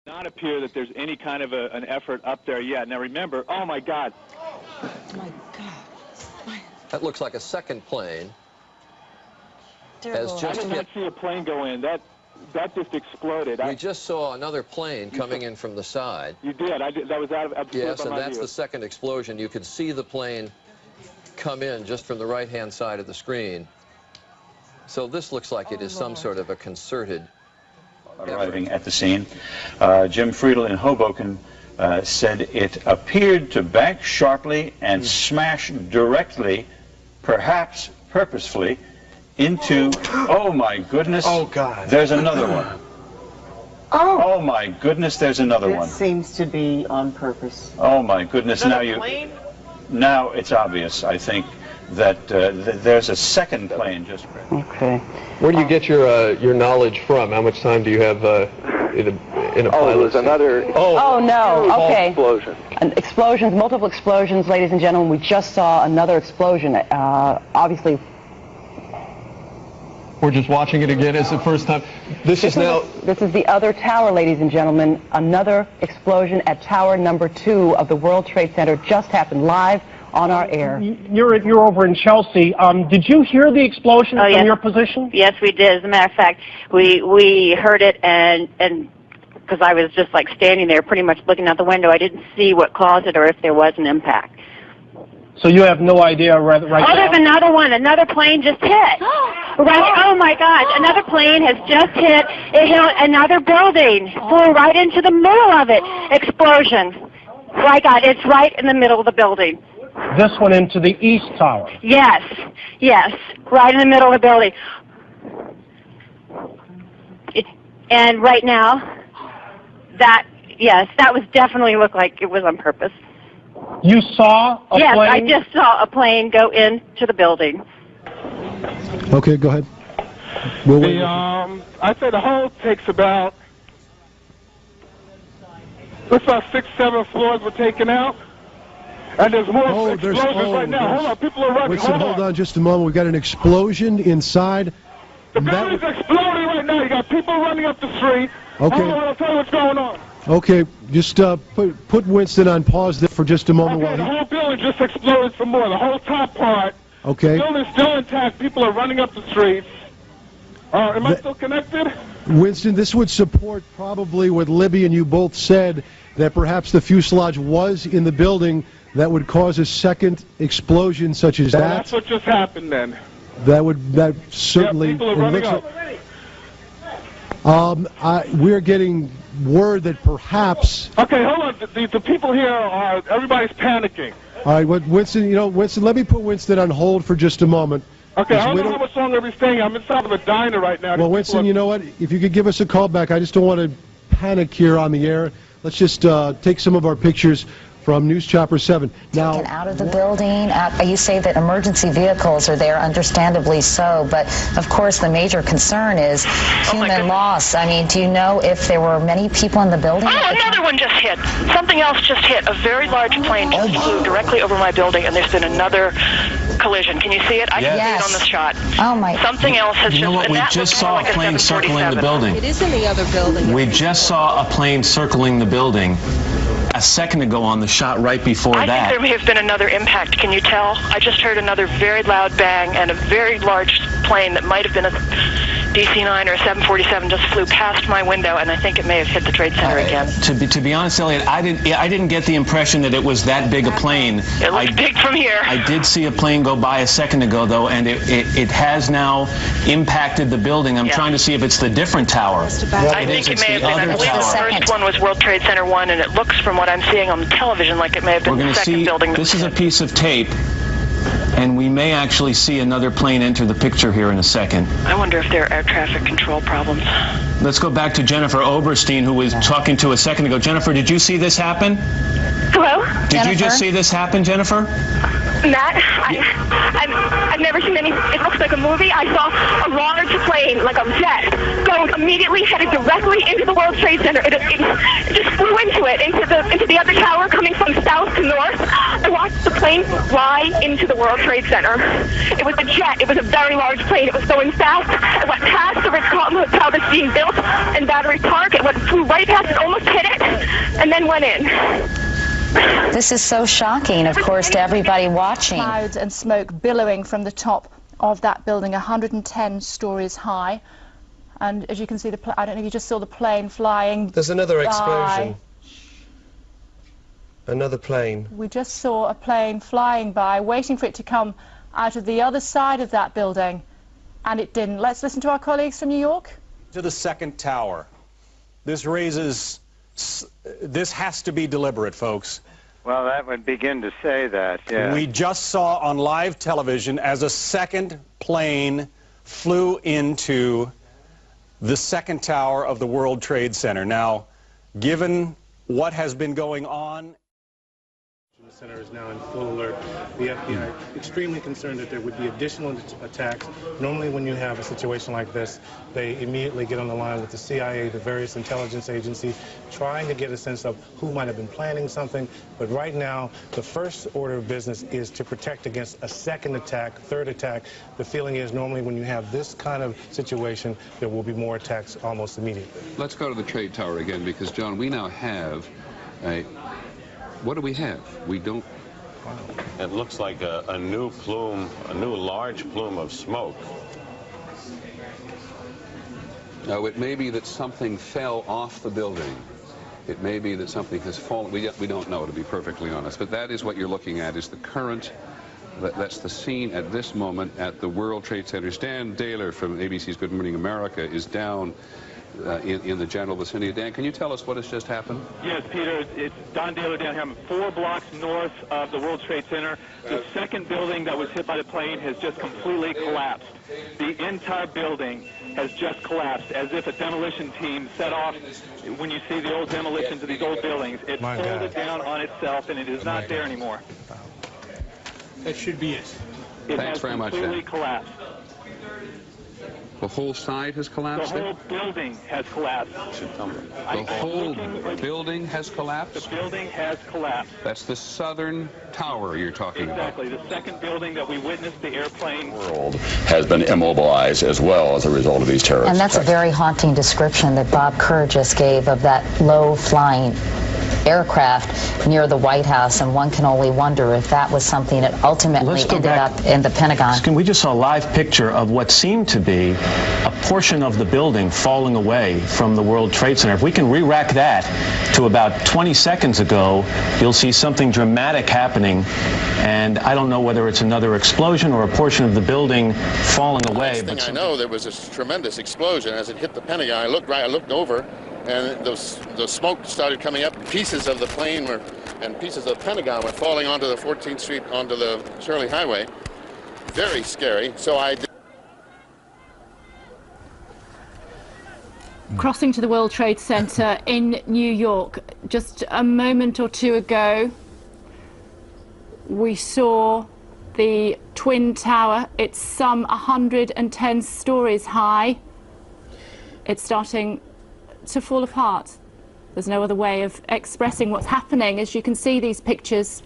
Not appear that there's any kind of an effort up there yet. Now remember, oh my God. Oh my God. That looks like a second plane. I did not see a plane go in. That just exploded. We just saw another plane coming in from the side. You did. That was out of Yes, and that's the second explosion. You could see the plane come in just from the right-hand side of the screen. So this looks like it is some sort of a concerted arriving at the scene. Jim Friedel in Hoboken said it appeared to bank sharply and smash directly, perhaps purposefully, into, oh my goodness, oh God, there's another one. Oh my goodness, there's another one. It seems to be on purpose. Oh my goodness, now it's obvious, I think, that there's a second plane just. Okay. Where do you get your knowledge from? How much time do you have in a pilot? Oh, there's another. Oh no. Okay. Explosion. Explosions, multiple explosions, ladies and gentlemen. We just saw another explosion. Obviously. We're just watching it again. It's the first time. This is the other tower, ladies and gentlemen. Another explosion at tower number 2 of the World Trade Center just happened live on our air. You're over in Chelsea. Did you hear the explosion from your position? Yes, we did. As a matter of fact, we heard it, and because I was just like standing there, pretty much looking out the window, I didn't see what caused it or if there was an impact. So you have no idea right now? There's another one. Another plane just hit. Right. Oh my gosh! Another plane has just hit. It hit another building. Flew right into the middle of it. Explosion. My God! It's right in the middle of the building. This one into the east tower. Yes, right in the middle of the building. And right now, that was definitely looked like it was on purpose. You saw a plane? Yes, I just saw a plane go into the building. Okay, go ahead. I'd say the whole takes about 6-7 floors were taken out. And there's more explosions right now. Hold on, people are running. Hold on just a moment. We've got an explosion inside. The building's exploding right now. You got people running up the street. Okay. Hold on, I'll tell you what's going on. Okay, just put Winston on pause there for just a moment. Okay, the whole building just exploded some more. The whole top part. Okay. The building's still intact. People are running up the streets. Am I still connected? Winston, this would support probably what Libby and you both said, that perhaps the fuselage was in the building that would cause a second explosion such as that. That's what just happened then. That certainly. Yeah, people are running up. We're getting word that perhaps. Okay, hold on. The people here everybody's panicking. All right, Winston, Winston, let me put Winston on hold for just a moment. Okay, I don't know how much longer we're staying. I'm inside of a diner right now. Well, Winston, you know what? If you could give us a call back, I just don't want to panic here on the air. Let's just take some of our pictures from News Chopper 7. Now, taken out of the building. You say that emergency vehicles are there, understandably so, but of course the major concern is human loss. I mean, do you know if there were many people in the building? Oh, another one just hit. Something else just hit. A very large plane just flew directly over my building, and there's been another collision. Can you see it? I can see it on the shot. Oh my! Something else has You know what? We just saw a plane circling the building. It is in the other building. We just saw a plane circling the building a second ago on the shot right before that. I think there may have been another impact. Can you tell? I just heard another very loud bang, and a very large plane that might have been a DC-9 or a 747 just flew past my window, and I think it may have hit the Trade Center again. To be honest, Elliot, I didn't get the impression that it was that big a plane. It looks big from here. I did see a plane go by a second ago, though, and it has now impacted the building. I'm trying to see if it's the different tower. I think it may have been. I believe the first one was World Trade Center 1, and it looks, from what I'm seeing on the television, like it may have been the second building. This is a piece of tape, and we may actually see another plane enter the picture here in a second. I wonder if there are air traffic control problems. Let's go back to Jennifer Oberstein, who was talking to a second ago. Jennifer, did you see this happen? Hello? Did you just see this happen, Jennifer? Matt, I've never seen any. It looks like a movie. I saw a large plane, like a jet, going immediately headed directly into the World Trade Center. It just flew into it, into the other tower, coming from south to north. I watched the plane fly into the World Trade Center. It was a jet. It was a very large plane. It was going fast. It went past the Ritz-Carlton tower that's being built in Battery Park. It flew right past it, almost hit it, and then went in. This is so shocking, of course, to everybody watching. Clouds and smoke billowing from the top of that building, 110 stories high. And as you can see, I don't know if you just saw the plane flying. There's another by. explosion. Another plane. We just saw a plane flying by, waiting for it to come out of the other side of that building, and it didn't. Let's listen to our colleagues from New York. To the second tower. This has to be deliberate, folks. Well, that would begin to say that, yeah. We just saw on live television as a second plane flew into the second tower of the World Trade Center. Now, given what has been going on, the center is now in full alert. The FBI extremely concerned that there would be additional attacks. Normally when you have a situation like this, they immediately get on the line with the CIA, the various intelligence agencies, trying to get a sense of who might have been planning something. But right now, the first order of business is to protect against a second attack, third attack. The feeling is normally when you have this kind of situation, there will be more attacks almost immediately. Let's go to the trade tower again, because, John, we now have a... What do we have? We don't... It looks like a new plume, a new large plume of smoke. No, it may be that something fell off the building. It may be that something has fallen. We don't know, to be perfectly honest. But that is what you're looking at, is the current... That's the scene at this moment at the World Trade Center. Dan Daler from ABC's Good Morning America is down in the general vicinity. Dan, can you tell us what has just happened? Yes, Peter, it's Don Daler down here. I'm 4 blocks north of the World Trade Center. The second building that was hit by the plane has just completely collapsed. The entire building has just collapsed, as if a demolition team set off. When you see the old demolitions of these old buildings, it folded down on itself, and it is not there anymore. That should be it. Thanks very much, Dan. Completely collapsed. The whole side has collapsed? The whole building has collapsed. The whole building has collapsed? The building has collapsed. That's the southern tower you're talking about. Exactly. The second building that we witnessed the airplane. World has been immobilized as well as a result of these terrorist And that's attacks. a very haunting description that Bob Kerr just gave of that low-flying aircraft near the White House, and one can only wonder if that was something that ultimately ended up in the Pentagon. We just saw a live picture of what seemed to be a portion of the building falling away from the World Trade Center. If we can re-rack that to about 20 seconds ago, you'll see something dramatic happening, and I don't know whether it's another explosion or a portion of the building falling away. Next thing I know, there was this tremendous explosion as it hit the Pentagon. I looked over, and the smoke started coming up. Pieces of the plane and pieces of the Pentagon were falling onto the 14th Street, onto the Shirley Highway. Very scary. So I did. Crossing to the World Trade Center in New York, just a moment or two ago, we saw the Twin Tower. It's some 110 stories high. It's starting to fall apart. There's no other way of expressing what's happening, as you can see these pictures.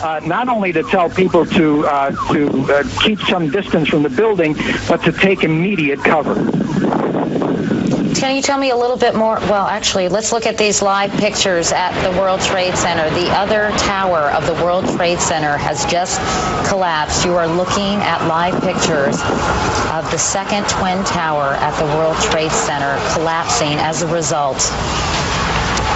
Not only to tell people to keep some distance from the building, but to take immediate cover. Can you tell me a little bit more? Well, actually, let's look at these live pictures at the World Trade Center. The other tower of the World Trade Center has just collapsed. You are looking at live pictures of the second twin tower at the World Trade Center collapsing as a result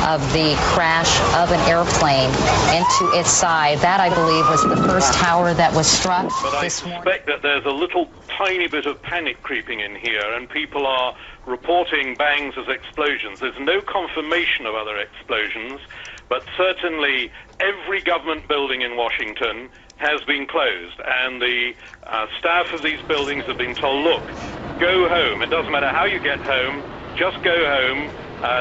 of the crash of an airplane into its side. That, I believe, was the first tower that was struck this morning. But I suspect that there's a little tiny bit of panic creeping in here, and people are reporting bangs as explosions. There's no confirmation of other explosions, but certainly every government building in Washington has been closed, and the staff of these buildings have been told, look, go home. It doesn't matter how you get home, just go home.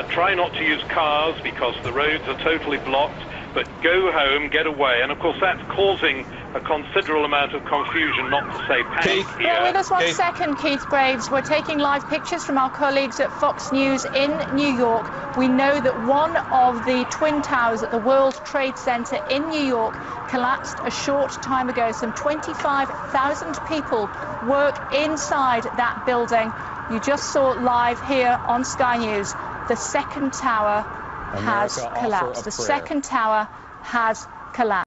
Try not to use cars because the roads are totally blocked, but go home, get away. And of course that's causing a considerable amount of confusion, not to say panic here. Bear with us one second, Keith Graves. We're taking live pictures from our colleagues at Fox News in New York. We know that one of the twin towers at the World Trade Center in New York collapsed a short time ago. Some 25,000 people work inside that building. You just saw live here on Sky News. The second tower has collapsed. The second tower has collapsed.